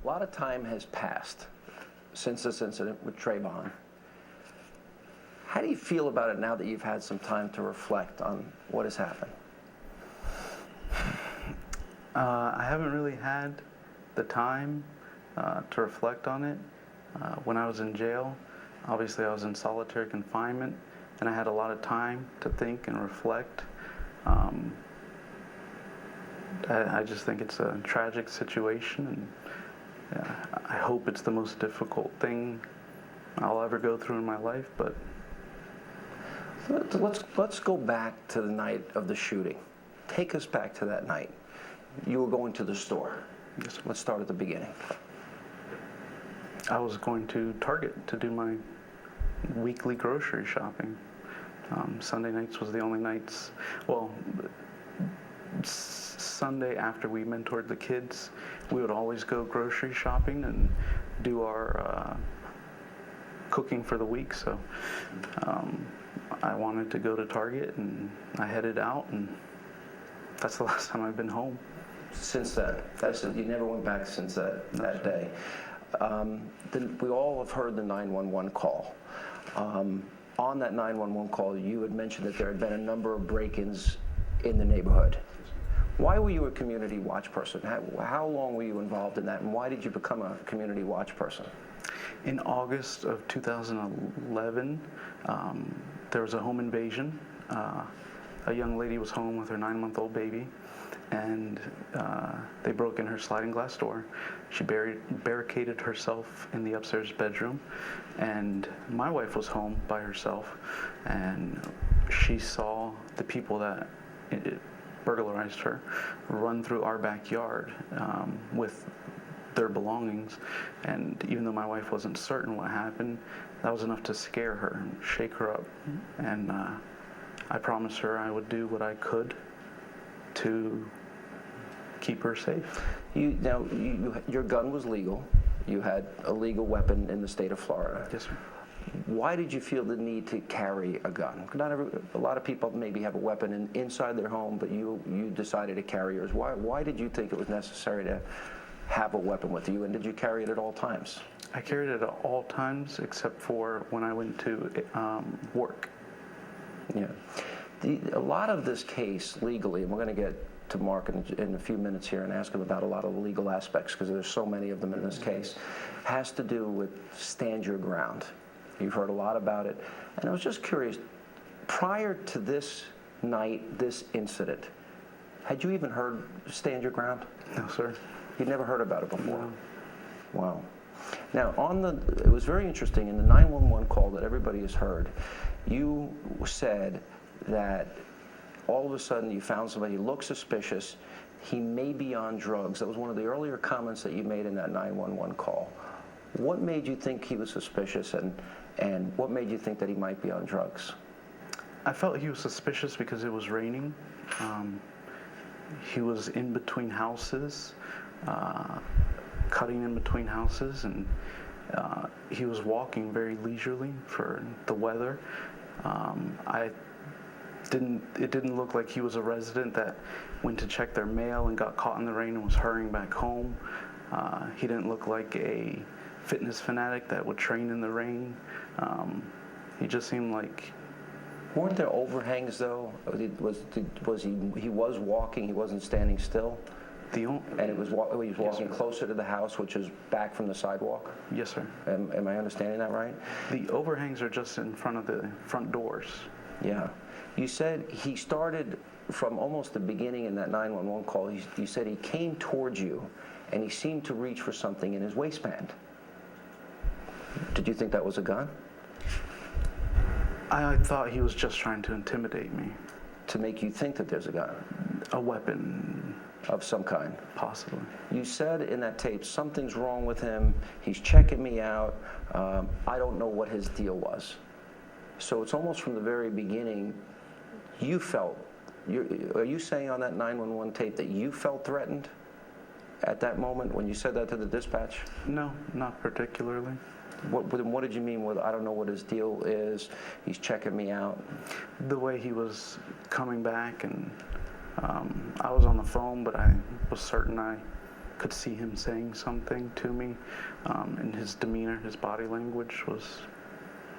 A lot of time has passed since this incident with Trayvon. How do you feel about it now that you've had some time to reflect on what has happened? I haven't really had the time to reflect on it. When I was in jail, obviously I was in solitary confinement, and I had a lot of time to think and reflect. I just think it's a tragic situation, and I hope it's the most difficult thing I'll ever go through in my life. But let's go back to the night of the shooting. Take us back to that night. You were going to the store. Yes. Let's start at the beginning. I was going to Target to do my weekly grocery shopping. Sunday nights was the only nights. Well, Sunday after we mentored the kids, we would always go grocery shopping and do our cooking for the week. So I wanted to go to Target, and I headed out, and that's the last time I've been home. Since then, you never went back since that day. We all have heard the 911 call. On that 911 call, you had mentioned that there had been a number of break-ins in the neighborhood. Why were you a community watch person? How long were you involved in that, and why did you become a community watch person? In August of 2011, there was a home invasion. A young lady was home with her 9-month-old baby, and they broke in her sliding glass door. She barricaded herself in the upstairs bedroom, and my wife was home by herself, and she saw the people that burglarized her run through our backyard with their belongings. And even though my wife wasn't certain what happened, that was enough to scare her and shake her up. And I promised her I would do what I could to keep her safe. Your gun was legal. You had a legal weapon in the state of Florida. Yes, sir. Why did you feel the need to carry a gun? A lot of people maybe have a weapon inside their home, but you decided to carry yours. Why did you think it was necessary to have a weapon with you, and did you carry it at all times? I carried it at all times except for when I went to work. Yeah. A lot of this case legally, and we're going to get to Mark in a few minutes here and ask him about a lot of the legal aspects, because there's so many of them in this case, has to do with stand your ground. You've heard a lot about it. And I was just curious, prior to this night, this incident, had you even heard stand your ground? No, sir. You'd never heard about it before? No. Wow. Now, it was very interesting, in the 911 call that everybody has heard, you said that all of a sudden you found somebody who looked suspicious, he may be on drugs. That was one of the earlier comments that you made in that 911 call. What made you think he was suspicious, and what made you think that he might be on drugs? I felt he was suspicious because it was raining. He was in between houses, cutting in between houses, and he was walking very leisurely for the weather. It didn't look like he was a resident that went to check their mail and got caught in the rain and was hurrying back home. He didn't look like a fitness fanatic that would train in the rain. He just seemed like... Weren't there overhangs, though? He was walking, he wasn't standing still? And he was walking Yes, closer to the house, which is back from the sidewalk? Yes, sir. Am I understanding that right? The overhangs are just in front of the front doors. Yeah. You said he started from almost the beginning in that 911 call. You said he came towards you, and he seemed to reach for something in his waistband. Did you think that was a gun? I thought he was just trying to intimidate me. To make you think that there's a gun? A weapon. Of some kind? Possibly. You said in that tape, something's wrong with him, he's checking me out, I don't know what his deal was. So it's almost from the very beginning, you felt, are you saying on that 911 tape that you felt threatened at that moment when you said that to the dispatch? No, not particularly. What did you mean with, I don't know what his deal is, he's checking me out? The way he was coming back, and I was on the phone, but I was certain I could see him saying something to me, and his demeanor, his body language was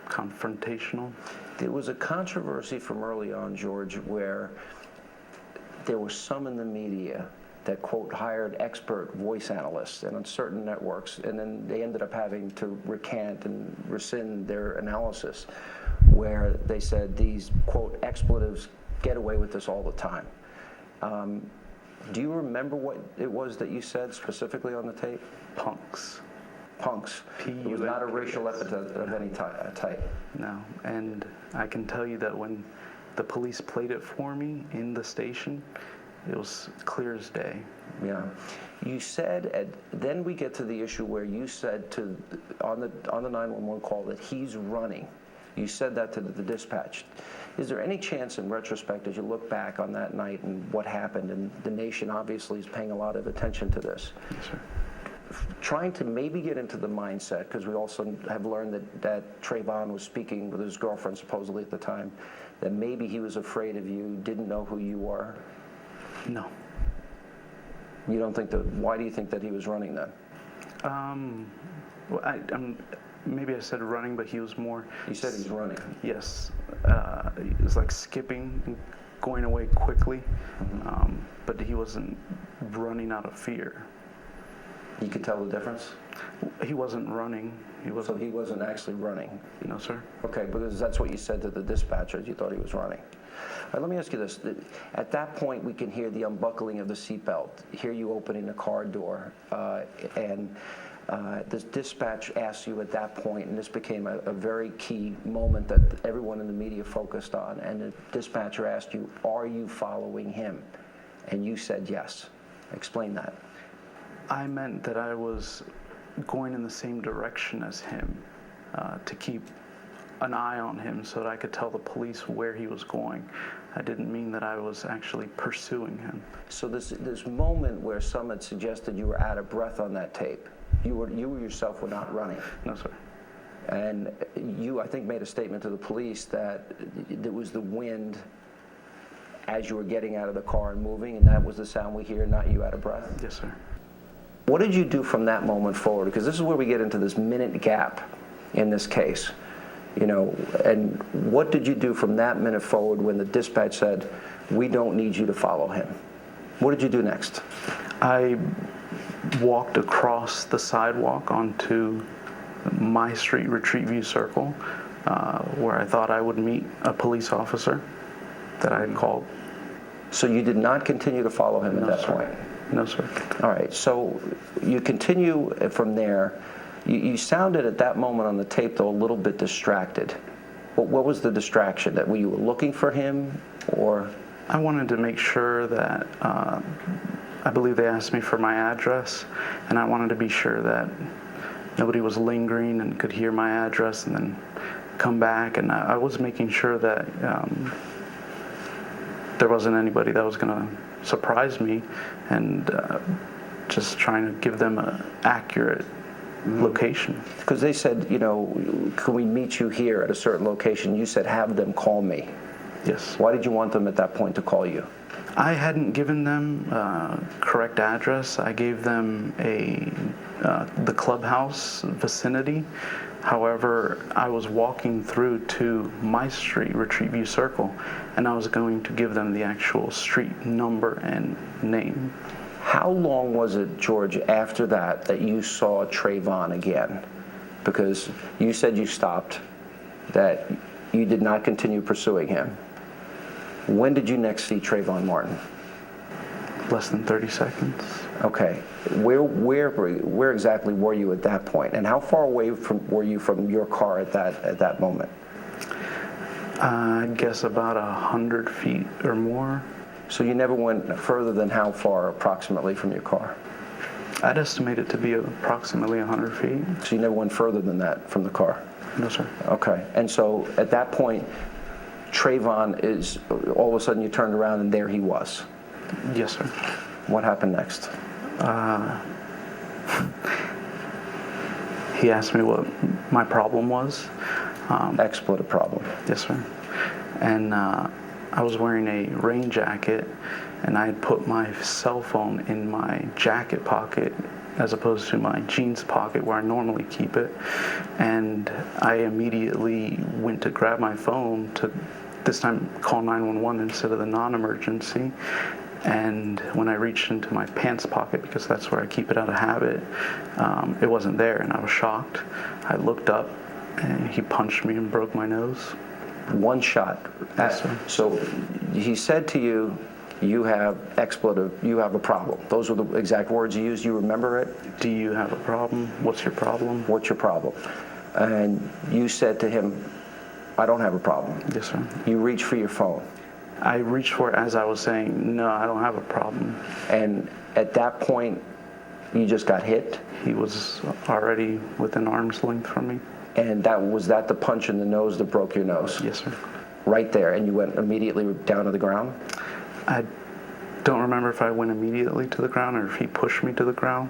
confrontational. There was a controversy from early on, George, where there was some in the media that, quote, hired expert voice analysts and on certain networks, and then they ended up having to recant and rescind their analysis, where they said these, quote, expletives get away with this all the time. Do you remember what it was that you said specifically on the tape? Punks. Punks. It was not a racial epithet of any type. No, and I can tell you that when the police played it for me in the station, it was clear as day. Yeah. You said, then we get to the issue where you said on the 911 call that he's running. You said that to the dispatch. Is there any chance in retrospect, as you look back on that night and what happened, and the nation obviously is paying a lot of attention to this, Yes, sir. trying to maybe get into the mindset, because we also have learned that Trayvon was speaking with his girlfriend supposedly at the time, that maybe he was afraid of you, didn't know who you were? No. You don't think that, why do you think that he was running then? Well, maybe I said running, but he was more... You said he's running. Yes. It was like skipping and going away quickly, but he wasn't running out of fear. You could tell the difference? He wasn't running. So he wasn't actually running? No, sir. Okay, because that's what you said to the dispatchers, you thought he was running. All right, let me ask you this. At that point, we can hear the unbuckling of the seatbelt, hear you opening the car door, and the dispatch asks you at that point, and this became a very key moment that everyone in the media focused on, and the dispatcher asked you, are you following him? And you said yes. Explain that. I meant that I was going in the same direction as him, to keep an eye on him so that I could tell the police where he was going. I didn't mean that I was actually pursuing him. So this moment where some had suggested you were out of breath on that tape, you yourself were not running. No, sir. And you, I think, made a statement to the police that it was the wind as you were getting out of the car and moving, and that was the sound we hear, not you out of breath? Yes, sir. What did you do from that moment forward? Because this is where we get into this minute gap in this case. And what did you do from that minute forward when the dispatch said, we don't need you to follow him? What did you do next? I walked across the sidewalk onto my street, Retreat View Circle, where I thought I would meet a police officer that I had called. So you did not continue to follow him at that sir. point? No, sir. All right, so you continue from there. You sounded at that moment on the tape, though, a little bit distracted. What was the distraction? That you were looking for him, or? I wanted to make sure that, I believe they asked me for my address, and I wanted to be sure that nobody was lingering and could hear my address and then come back. And I was making sure that there wasn't anybody that was going to surprise me, and just trying to give them an accurate location. Because they said, can we meet you here at a certain location? You said, have them call me. Yes. Why did you want them at that point to call you? I hadn't given them correct address. I gave them the clubhouse vicinity. However, I was walking through to my street, Retreat View Circle, and I was going to give them the actual street number and name. How long was it, George, after that you saw Trayvon again? Because you said you stopped, that you did not continue pursuing him. When did you next see Trayvon Martin? Less than 30 seconds. Okay. Where exactly were you at that point? And how far away were you from your car at that moment? I guess about 100 feet or more. So you never went further than how far approximately from your car? I'd estimate it to be approximately 100 feet. So you never went further than that from the car? No, sir. Okay. And so at that point, Trayvon is, all of a sudden you turned around and there he was? Yes, sir. What happened next? He asked me what my problem was. Expletive problem. Yes, sir. And I was wearing a rain jacket, and I had put my cell phone in my jacket pocket as opposed to my jeans pocket where I normally keep it. And I immediately went to grab my phone to this time call 911 instead of the non-emergency. And when I reached into my pants pocket, because that's where I keep it out of habit, it wasn't there, and I was shocked. I looked up, and he punched me and broke my nose. One shot. Yes, sir. So he said to you, you have a problem. Those were the exact words you used. You remember it? Do you have a problem? What's your problem? What's your problem? And you said to him, I don't have a problem. Yes, sir. You reached for your phone. I reached for it as I was saying, no, I don't have a problem. And at that point, you just got hit? He was already within arm's length from me. And was that the punch in the nose that broke your nose? Yes, sir. Right there, and you went immediately down to the ground? I don't remember if I went immediately to the ground or if he pushed me to the ground,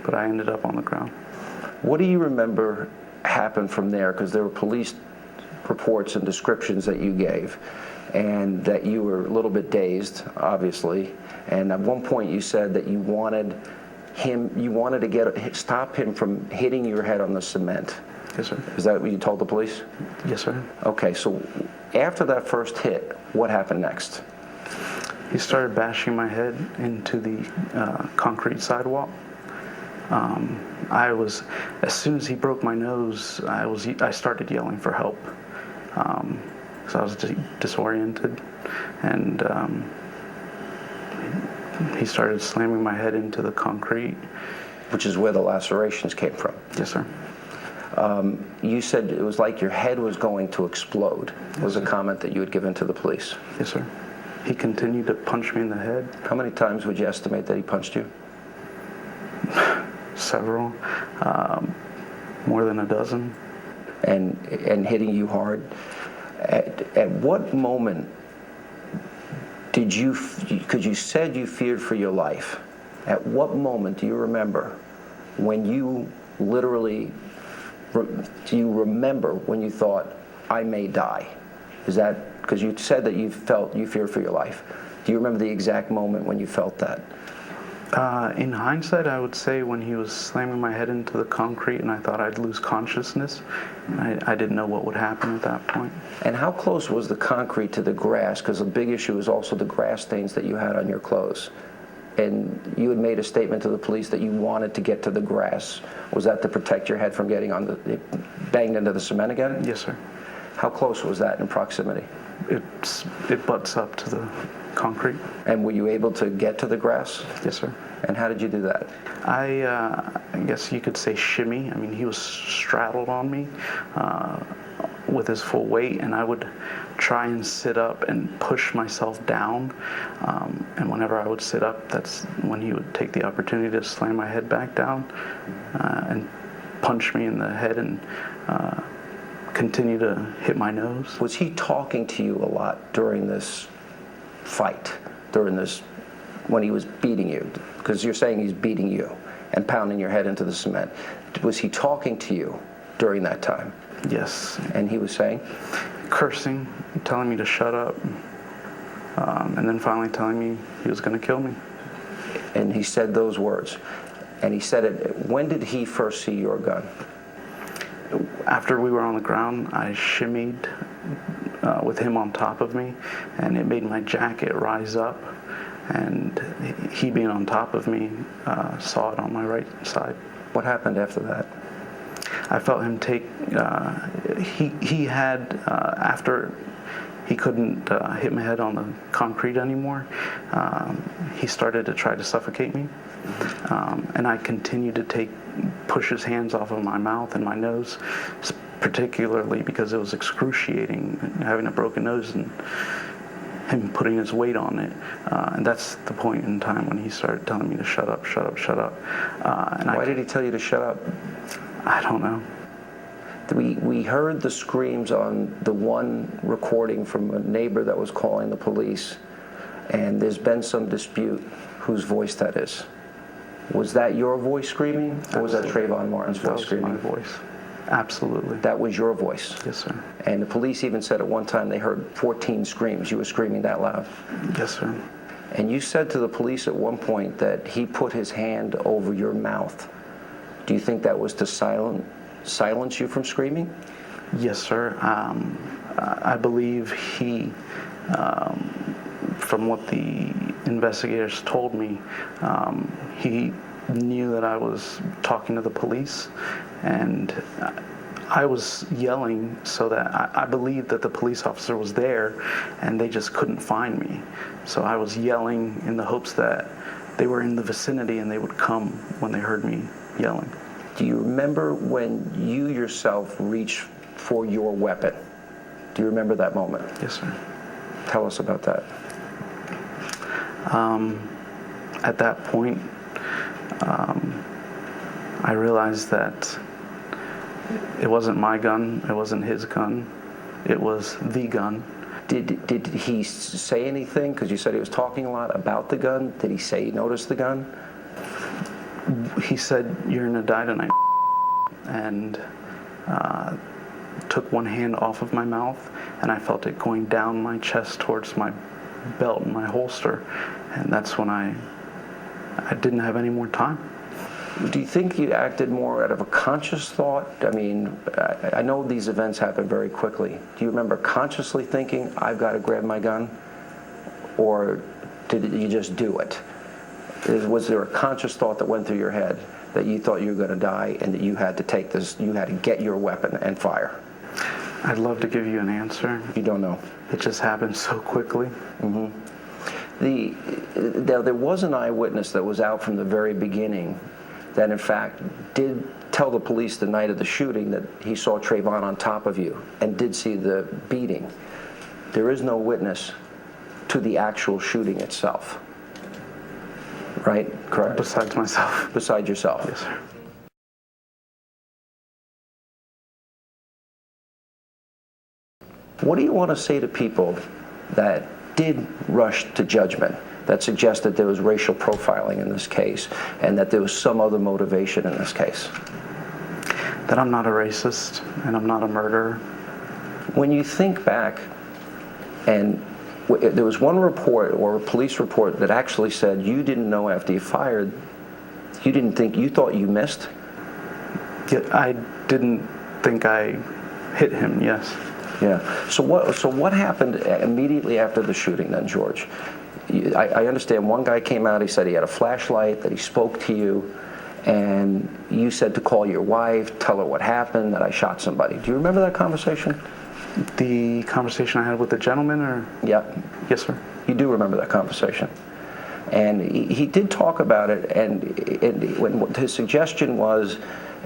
but I ended up on the ground. What do you remember happened from there? Because there were police reports and descriptions that you gave, and that you were a little bit dazed, obviously. And at one point you said that you wanted to stop him from hitting your head on the cement. Yes, sir. Is that what you told the police? Yes, sir. Okay, so after that first hit, what happened next? He started bashing my head into the concrete sidewalk. As soon as he broke my nose, I started yelling for help. So I was disoriented, and he started slamming my head into the concrete. Which is where the lacerations came from. Yes, sir. You said it was like your head was going to explode. Yes, was a sir. comment that you had given to the police. Yes, sir. He continued to punch me in the head. How many times would you estimate that he punched you? Several. More than a dozen. And hitting you hard. At what moment did you, because you said you feared for your life, at what moment do you remember when you literally, do you remember when you thought, I may die? Is that, because you said that you feared for your life. Do you remember the exact moment when you felt that? In hindsight, I would say when he was slamming my head into the concrete and I thought I'd lose consciousness. I didn't know what would happen at that point. And how close was the concrete to the grass? Because a big issue is also the grass stains that you had on your clothes. And you had made a statement to the police that you wanted to get to the grass. Was that to protect your head from getting banged into the cement again? Yes, sir. How close was that in proximity? It butts up to the concrete. And were you able to get to the grass? Yes, sir. And how did you do that? I guess you could say shimmy. I mean, he was straddled on me with his full weight, and I would try and sit up and push myself down. And whenever I would sit up, that's when he would take the opportunity to slam my head back down and punch me in the head and continue to hit my nose. Was he talking to you a lot during this fight, when he was beating you? Because you're saying he's beating you and pounding your head into the cement. Was he talking to you during that time? Yes. And he was saying? Cursing, telling me to shut up, and then finally telling me he was going to kill me. And he said those words. And he said it. When did he first see your gun? After we were on the ground, I shimmied with him on top of me, and it made my jacket rise up. And he being on top of me saw it on my right side. What happened after that? I felt him take, he had, after he couldn't hit my head on the concrete anymore, he started to try to suffocate me. And I continued to push his hands off of my mouth and my nose, particularly because it was excruciating, having a broken nose and him putting his weight on it. And that's the point in time when he started telling me to shut up, shut up, shut up. Why did he tell you to shut up? I don't know. We heard the screams on the one recording from a neighbor that was calling the police, and there's been some dispute whose voice that is. Was that your voice screaming, or was that Trayvon Martin's voice screaming? That was my voice. Absolutely. That was your voice? Yes, sir. And the police even said at one time they heard 14 screams. You were screaming that loud? Yes, sir. And you said to the police at one point that he put his hand over your mouth. Do you think that was to silence you from screaming? Yes, sir. I believe he, from what the investigators told me, he knew that I was talking to the police, and I was yelling so that I believed that the police officer was there and they just couldn't find me. So I was yelling in the hopes that they were in the vicinity and they would come when they heard me yelling. Do you remember when you yourself reached for your weapon? Do you remember that moment? Yes, sir. Tell us about that. At that point, I realized that it wasn't my gun, it wasn't his gun, it was the gun. Did he say anything? Because you said he was talking a lot about the gun. Did he say he noticed the gun? He said, "You're gonna die tonight," and took one hand off of my mouth, and I felt it going down my chest towards my belt and my holster, and that's when I didn't have any more time. Do you think you acted more out of a conscious thought? I mean, I know these events happen very quickly. Do you remember consciously thinking, I've got to grab my gun? Or did you just do it? Was there a conscious thought that went through your head that you thought you were going to die and that you had to take this, you had to get your weapon and fire? I'd love to give you an answer. You don't know. It just happened so quickly. Mm-hmm. Now, there was an eyewitness that was out from the very beginning that in fact did tell the police the night of the shooting that he saw Trayvon on top of you and did see the beating. There is no witness to the actual shooting itself. Right? Correct? Besides myself. Besides yourself. Yes, sir. What do you want to say to people that did rush to judgment, that suggested there was racial profiling in this case and that there was some other motivation in this case? That I'm not a racist and I'm not a murderer. When you think back, and there was one report or a police report that actually said you didn't know after you fired, you thought you missed? Yeah, I didn't think I hit him, yes. Yeah. So what happened immediately after the shooting then, George? I understand one guy came out, he said he had a flashlight, that he spoke to you, and you said to call your wife, tell her what happened, that I shot somebody. Do you remember that conversation? The conversation I had with the gentleman, or? Yeah. Yes, sir. You do remember that conversation. And he did talk about it, and what his suggestion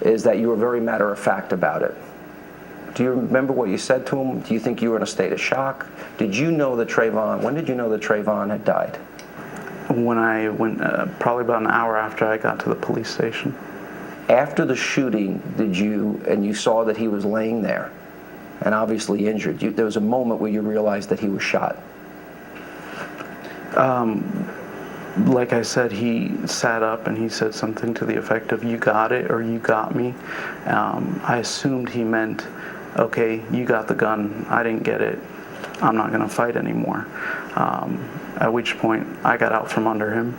is that you were very matter-of-fact about it. Do you remember what you said to him? Do you think you were in a state of shock? When did you know that Trayvon had died? When I went, probably about an hour after I got to the police station. After the shooting, you saw that he was laying there and obviously injured. There was a moment where you realized that he was shot. Like I said, he sat up and he said something to the effect of, "You got it," or "You got me." I assumed he meant, okay, you got the gun, I didn't get it, I'm not going to fight anymore. At which point, I got out from under him.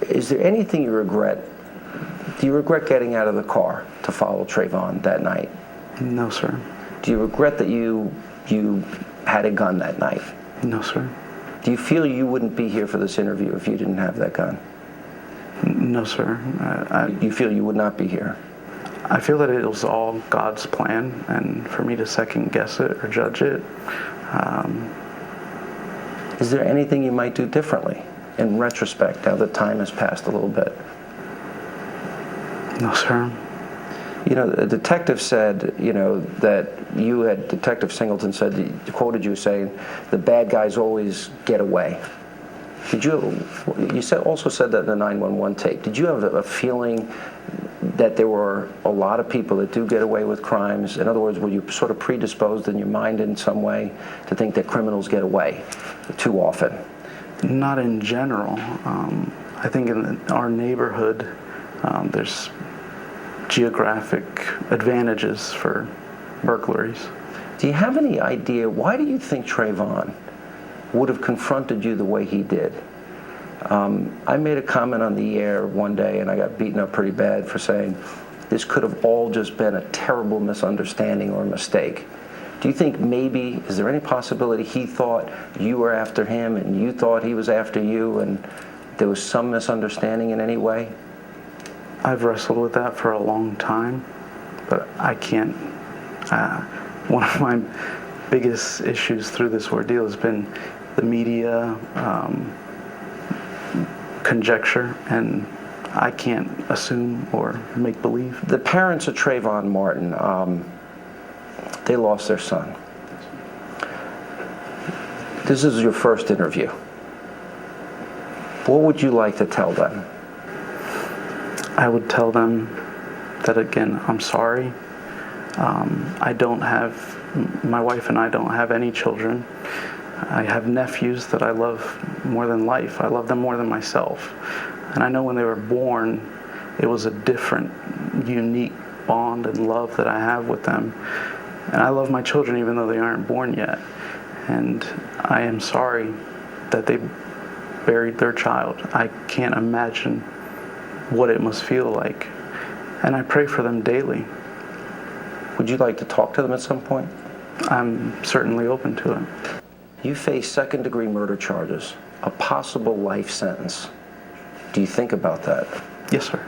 Is there anything you regret? Do you regret getting out of the car to follow Trayvon that night? No, sir. Do you regret that you had a gun that night? No, sir. Do you feel you wouldn't be here for this interview if you didn't have that gun? No, sir. You feel you would not be here? I feel that it was all God's plan, and for me to second guess it or judge it. Is there anything you might do differently in retrospect now that time has passed a little bit? No, sir. You know, the detective said, that Detective Singleton said, quoted you saying, the bad guys always get away. Also said that in the 911 tape. Did you have a feeling that there were a lot of people that do get away with crimes? In other words, were you sort of predisposed in your mind in some way to think that criminals get away too often? Not in general. I think in our neighborhood, there's geographic advantages for burglaries. Do you have any idea, why do you think Trayvon would have confronted you the way he did? I made a comment on the air one day, and I got beaten up pretty bad for saying this could have all just been a terrible misunderstanding or mistake. Do you think maybe, is there any possibility he thought you were after him and you thought he was after you, and there was some misunderstanding in any way? I've wrestled with that for a long time, but I can't. One of my biggest issues through this ordeal has been the media conjecture, and I can't assume or make believe. The parents of Trayvon Martin, they lost their son. This is your first interview. What would you like to tell them? I would tell them that, again, I'm sorry. My wife and I don't have any children. I have nephews that I love more than life. I love them more than myself. And I know when they were born, it was a different, unique bond and love that I have with them. And I love my children even though they aren't born yet. And I am sorry that they buried their child. I can't imagine what it must feel like. And I pray for them daily. Would you like to talk to them at some point? I'm certainly open to it. You face second-degree murder charges, a possible life sentence. Do you think about that? Yes, sir.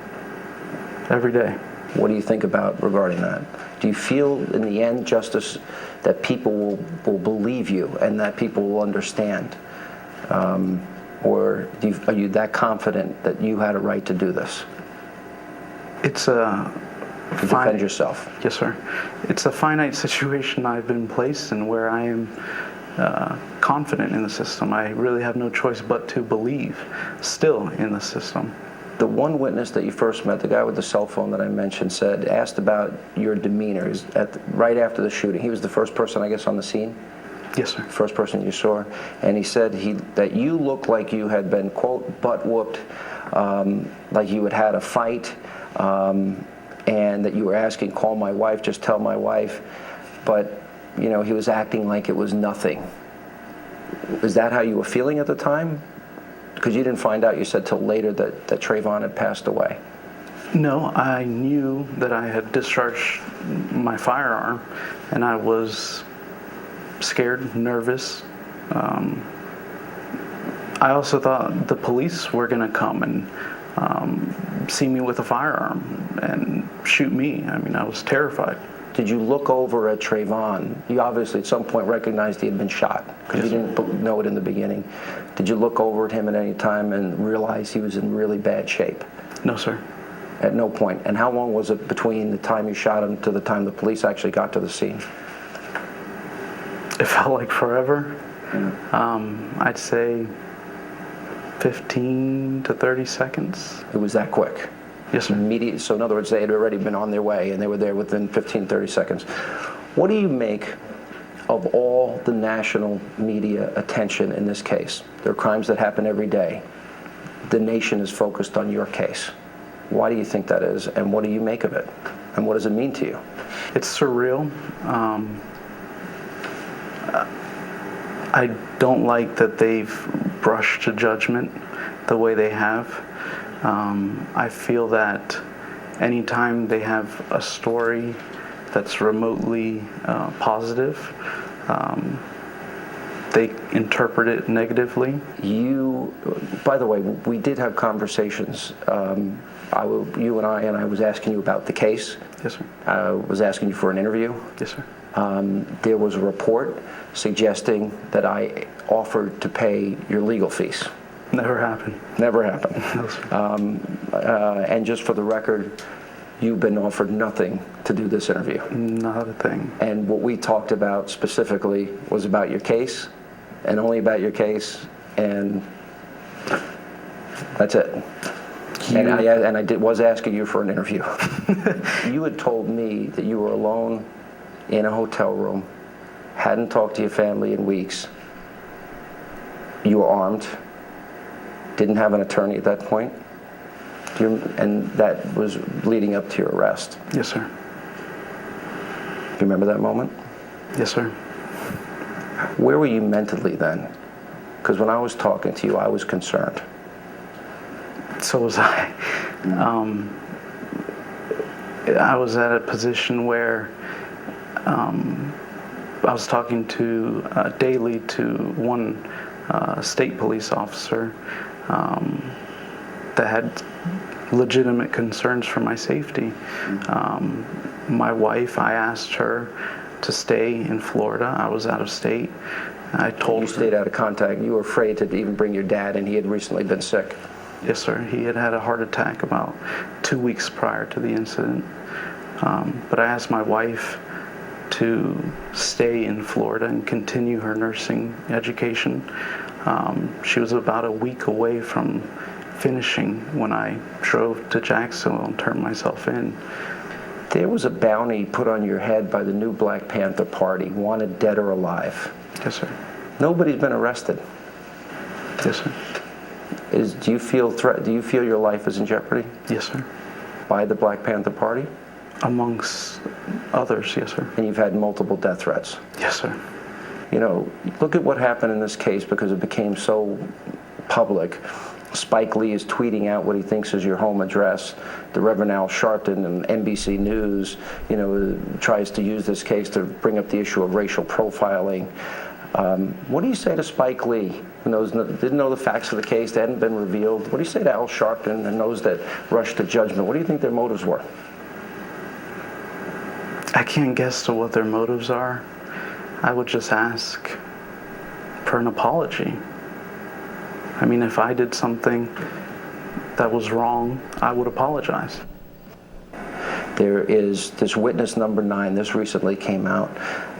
Every day. What do you think about regarding that? Do you feel in the end, Justice, that people will believe you and that people will understand? Or are you that confident that you had a right to do this? It's a to defend yourself. Yes, sir. It's a finite situation I've been placed in where I am confident in the system. I really have no choice but to believe still in the system. The one witness that you first met, the guy with the cell phone that I mentioned, asked about your demeanor right after the shooting. He was the first person, I guess, on the scene? Yes, sir. First person you saw. And he said that you looked like you had been, quote, butt whooped, like you had had a fight, and that you were asking, call my wife, just tell my wife. But, you know, he was acting like it was nothing. Is that how you were feeling at the time? Because you didn't find out, you said, till later that Trayvon had passed away. No, I knew that I had discharged my firearm, and I was scared, nervous. I also thought the police were going to come and see me with a firearm and shoot me. I mean, I was terrified. Did you look over at Trayvon? You obviously at some point recognized he had been shot because you didn't know it in the beginning. Did you look over at him at any time and realize he was in really bad shape? No, sir. At no point. And how long was it between the time you shot him to the time the police actually got to the scene? It felt like forever. I'd say 15 to 30 seconds. It was that quick? Yes, sir. Immediate. So in other words, they had already been on their way and they were there within 15, 30 seconds. What do you make of all the national media attention in this case? There are crimes that happen every day. The nation is focused on your case. Why do you think that is, and what do you make of it? And what does it mean to you? It's surreal. I don't like that they've rushed to judgment the way they have. I feel that anytime they have a story that's remotely positive, they interpret it negatively. By the way, we did have conversations. You and I was asking you about the case. Yes, sir. I was asking you for an interview. Yes, sir. There was a report suggesting that I offered to pay your legal fees. Never happened. Never happened. No, sir. And just for the record, you've been offered nothing to do this interview. Not a thing. And what we talked about specifically was about your case, and only about your case, and that's it. And I was asking you for an interview. You had told me that you were alone in a hotel room, hadn't talked to your family in weeks. You were armed, didn't have an attorney at that point, and that was leading up to your arrest. Yes, sir. Do you remember that moment? Yes, sir. Where were you mentally then? Because when I was talking to you, I was concerned. so was I. I was at a position where I was talking daily to one state police officer that had legitimate concerns for my safety. My wife, I asked her to stay in Florida. I was out of state. I told her. You stayed out of contact. You were afraid to even bring your dad, and he had recently been sick. Yes, sir. He had had a heart attack about 2 weeks prior to the incident. But I asked my wife to stay in Florida and continue her nursing education. She was about a week away from finishing when I drove to Jacksonville and turned myself in. There was a bounty put on your head by the new Black Panther Party, wanted dead or alive. Yes, sir. Nobody's been arrested. Yes, sir. Do you feel your life is in jeopardy? Yes, sir. By the Black Panther Party? Amongst others, yes, sir. And you've had multiple death threats. Yes, sir. You know, look at what happened in this case because it became so public. Spike Lee is tweeting out what he thinks is your home address. The Reverend Al Sharpton and NBC News, tries to use this case to bring up the issue of racial profiling. What do you say to Spike Lee, who didn't know the facts of the case, they hadn't been revealed? What do you say to Al Sharpton and those that rushed to judgment? What do you think their motives were? I can't guess to what their motives are. I would just ask for an apology. I mean, if I did something that was wrong, I would apologize. There is this witness number 9, this recently came out,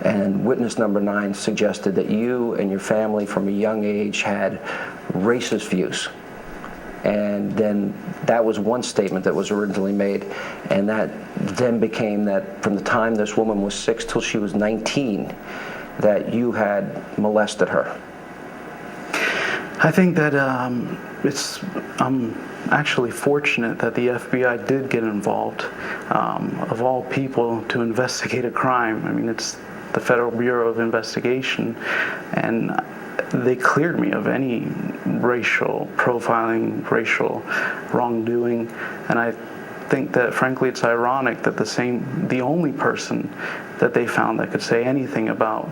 and witness number 9 suggested that you and your family from a young age had racist views. And then that was one statement that was originally made, and that then became that from the time this woman was 6 till she was 19, that you had molested her. I think that I'm actually fortunate that the FBI did get involved, of all people, to investigate a crime. I mean, it's the Federal Bureau of Investigation, and they cleared me of any racial profiling, racial wrongdoing, and I think that, frankly, it's ironic that the only person that they found that could say anything about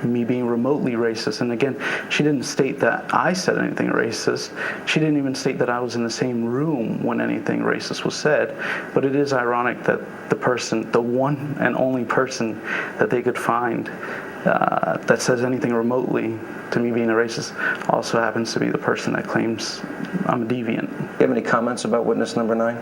me being remotely racist, and again, she didn't state that I said anything racist. She didn't even state that I was in the same room when anything racist was said, but it is ironic that the one and only person that they could find that says anything remotely to me being a racist also happens to be the person that claims I'm a deviant. Do you have any comments about witness number 9?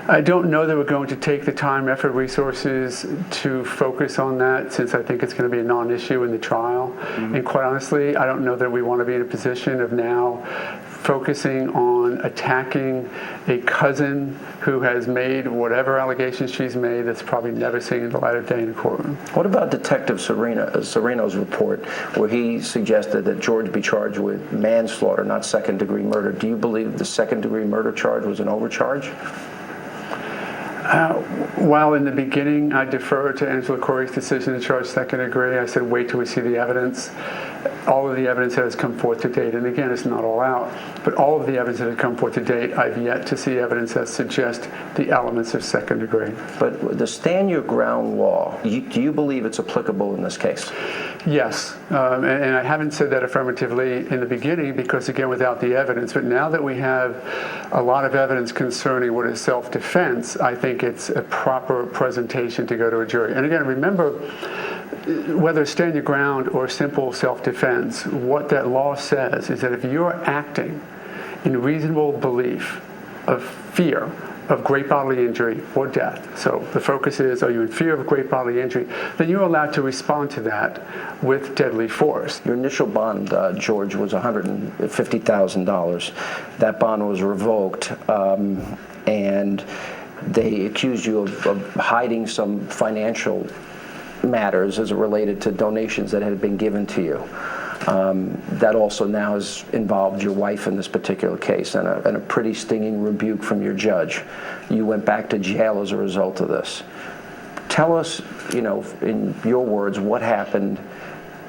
I don't know that we're going to take the time, effort, resources to focus on that, since I think it's going to be a non-issue in the trial. Mm-hmm. And quite honestly, I don't know that we want to be in a position of now focusing on attacking a cousin who has made whatever allegations she's made that's probably never seen the light of day in a courtroom. What about Detective Sereno's report, where he suggested that George be charged with manslaughter, not second-degree murder? Do you believe the second-degree murder charge was an overcharge? While in the beginning I deferred to Angela Corey's decision to charge second degree, I said wait till we see the evidence. All of the evidence that has come forth to date, and again, it's not all out, but all of the evidence that has come forth to date, I've yet to see evidence that suggests the elements of second degree. But the stand your ground law, do you believe it's applicable in this case? Yes, and I haven't said that affirmatively in the beginning because, again, without the evidence. But now that we have a lot of evidence concerning what is self-defense, I think it's a proper presentation to go to a jury. And again, remember, whether stand your ground or simple self-defense, what that law says is that if you're acting in reasonable belief of fear of great bodily injury or death, so the focus is, are you in fear of great bodily injury, then you're allowed to respond to that with deadly force. Your initial bond, George, was $150,000. That bond was revoked, and they accused you of hiding some financial matters as it related to donations that had been given to you. That also now has involved your wife in this particular case, and a pretty stinging rebuke from your judge. You went back to jail as a result of this. Tell us, in your words, what happened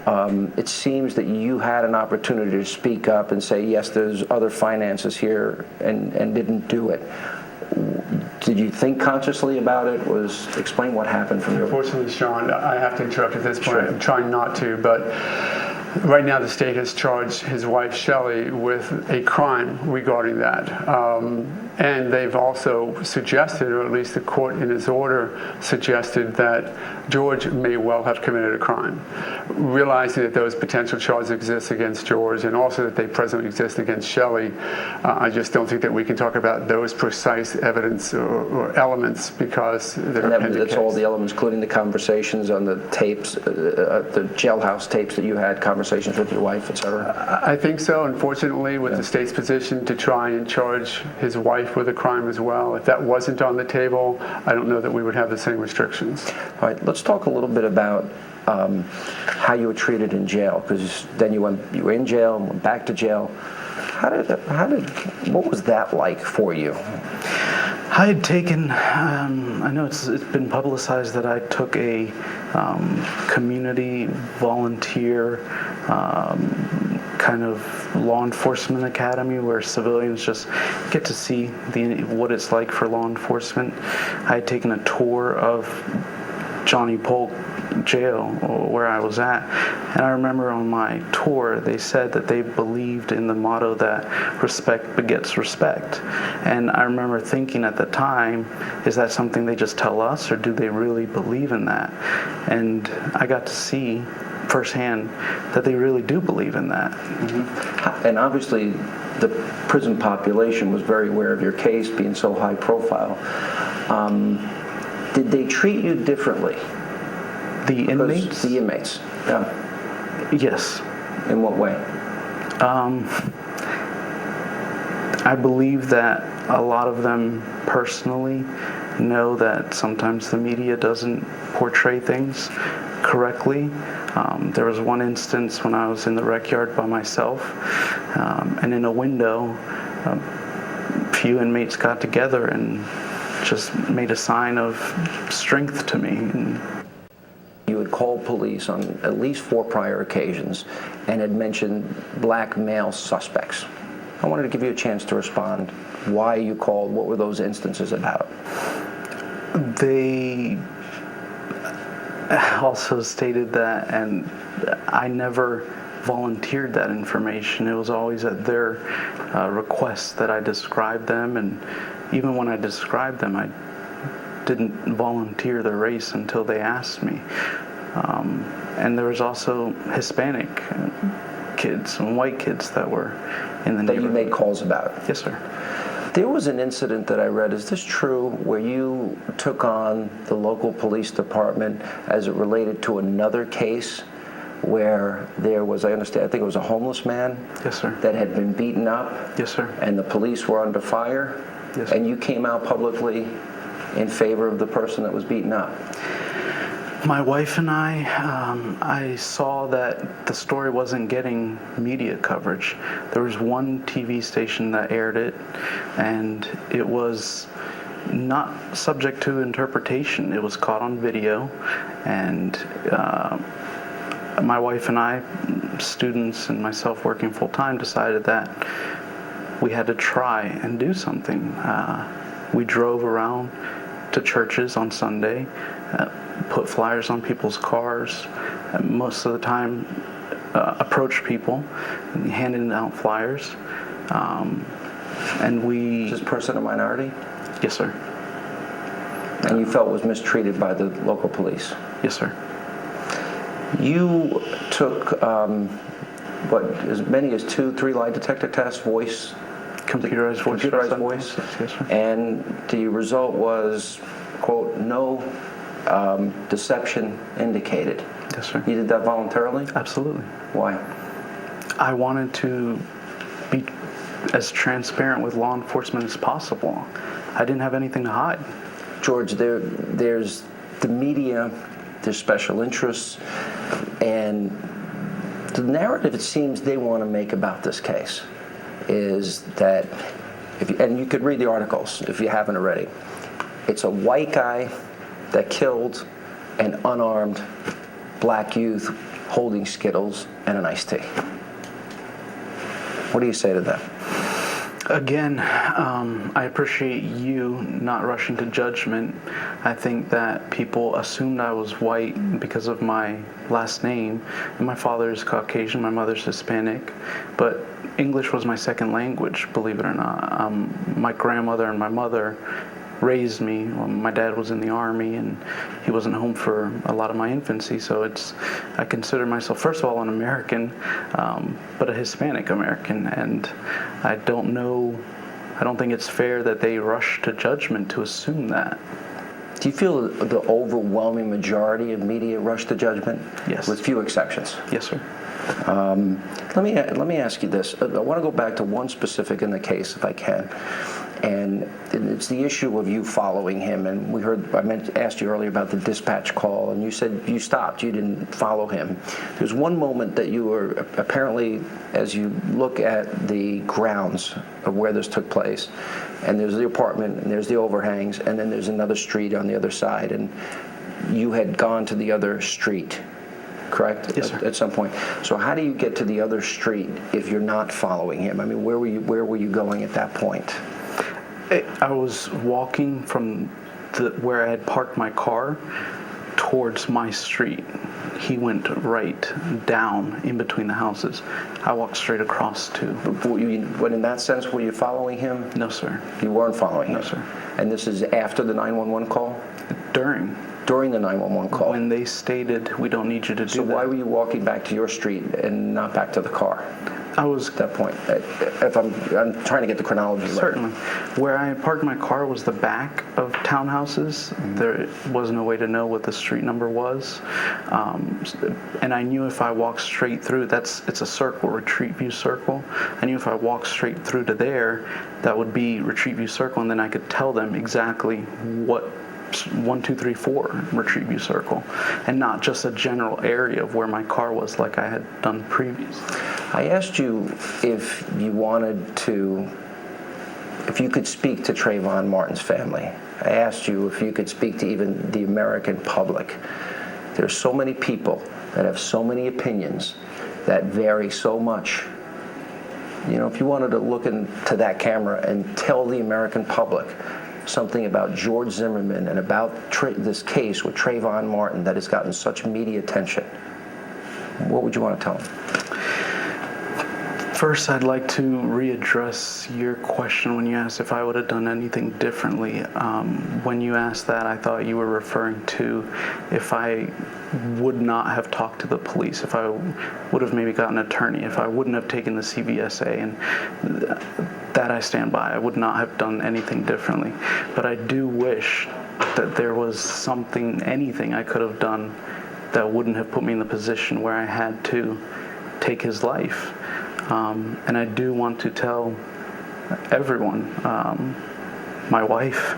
it seems that you had an opportunity to speak up and say, yes, there's other finances here, and didn't do it. Did you think consciously about it? Explain what happened from your... Unfortunately, Sean, I have to interrupt at this point. Sure. I'm trying not to, but right now the state has charged his wife, Shelley, with a crime regarding that. And they've also suggested, or at least the court in its order suggested, that George may well have committed a crime. Realizing that those potential charges exist against George and also that they presently exist against Shelley, I just don't think that we can talk about those precise evidence or elements because they're That's all the elements, including the conversations on the tapes, the jailhouse tapes that you had, conversations with your wife, etc.? I think so. Unfortunately, with the state's position to try and charge his wife with a crime as well, if that wasn't on the table, I don't know that we would have the same restrictions. All right, let's talk a little bit about how you were treated in jail, because then you were in jail and went back to jail. What was that like for you? I had taken, I know it's been publicized that I took a community volunteer kind of law enforcement academy where civilians just get to see what it's like for law enforcement. I had taken a tour of Johnny Polk jail where I was at, and I remember on my tour they said that they believed in the motto that respect begets respect, and I remember thinking at the time, is that something they just tell us, or do they really believe in that? And I got to see firsthand that they really do believe in that. Mm-hmm. And obviously the prison population was very aware of your case being so high profile. Did they treat you differently? The inmates? The inmates, yeah. Yes. In what way? I believe that a lot of them personally know that sometimes the media doesn't portray things correctly. There was one instance when I was in the rec yard by myself, and in a window, a few inmates got together and just made a sign of strength to me. You had called police on at least 4 prior occasions and had mentioned black male suspects. I wanted to give you a chance to respond. Why you called? What were those instances about? They also stated that, and I never volunteered that information. It was always at their request that I described them, and even when I described them, I didn't volunteer the race until they asked me. And there was also Hispanic kids and white kids that were in the neighborhood. That you made calls about? Yes, sir. There was an incident that I read, is this true, where you took on the local police department as it related to another case where there was, I think it was a homeless man? Yes, sir. That had been beaten up? Yes, sir. And the police were under fire? Yes, sir. And you came out publicly in favor of the person that was beaten up? My wife and I saw that the story wasn't getting media coverage. There was one TV station that aired it, and it was not subject to interpretation. It was caught on video, and my wife and I, students and myself working full-time, decided that we had to try and do something. We drove around to churches on Sunday, put flyers on people's cars, and most of the time approached people, handing out flyers, and we... Is this person a minority? Yes, sir. And you felt was mistreated by the local police? Yes, sir. You took, as many as 2-3 lie detector tests, voice? Computerized voice. Computerized voice? Yes, sir. And the result was, quote, no deception indicated. Yes, sir. You did that voluntarily? Absolutely. Why? I wanted to be as transparent with law enforcement as possible. I didn't have anything to hide. George, there's the media, there's special interests, and the narrative it seems they want to make about this case is that, and you could read the articles if you haven't already, it's a white guy that killed an unarmed black youth holding Skittles and an iced tea. What do you say to that? Again, I appreciate you not rushing to judgment. I think that people assumed I was white because of my last name. And my father is Caucasian, my mother's Hispanic, but English was my second language, believe it or not. My grandmother and my mother raised me. Well, my dad was in the Army, and he wasn't home for a lot of my infancy, so I consider myself, first of all, an American, but a Hispanic American, and I don't think it's fair that they rush to judgment to assume that. Do you feel the overwhelming majority of media rush to judgment? Yes. With few exceptions? Yes, sir. Let me ask you this. I want to go back to one specific in the case, if I can. And it's the issue of you following him. And I asked you earlier about the dispatch call, and you said you stopped, you didn't follow him. There's one moment that you were apparently, as you look at the grounds of where this took place, and there's the apartment, and there's the overhangs, and then there's another street on the other side, and you had gone to the other street, correct? Yes, sir. At some point. So how do you get to the other street if you're not following him? I mean, where were you going at that point? I was walking from where I had parked my car towards my street. He went right down in between the houses. I walked straight across to. But in that sense, were you following him? No, sir. You weren't following him? No, sir. And this is after the 911 call? During the 911 call? When they stated, we don't need you to do that. So why were you walking back to your street and not back to the car? I was at that point. If I'm trying to get the chronology right. Certainly. Where I parked my car was the back of townhouses. Mm-hmm. There was no way to know what the street number was. And I knew if I walked straight through, it's a circle, Retreat View Circle. I knew if I walked straight through to there, that would be Retreat View Circle, and then I could tell them exactly what 1, 2, 3, 4 Retreat View Circle, and not just a general area of where my car was like I had done previously. I asked you if you could speak to Trayvon Martin's family. I asked you if you could speak to even the American public. There's so many people that have so many opinions that vary so much. You know, if you wanted to look into that camera and tell the American public something about George Zimmerman and about this case with Trayvon Martin that has gotten such media attention, what would you want to tell them? First, I'd like to readdress your question when you asked if I would have done anything differently. When you asked that, I thought you were referring to if I would not have talked to the police, if I would have maybe gotten an attorney, if I wouldn't have taken the CVSA, and that I stand by. I would not have done anything differently. But I do wish that there was anything I could have done that wouldn't have put me in the position where I had to take his life. And I do want to tell everyone, my wife,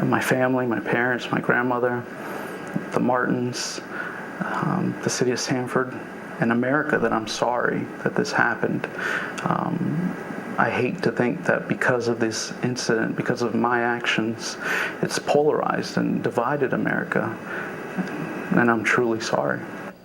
my family, my parents, my grandmother, the Martins, the city of Sanford, and America, that I'm sorry that this happened. I hate to think that because of this incident, because of my actions, it's polarized and divided America, and I'm truly sorry.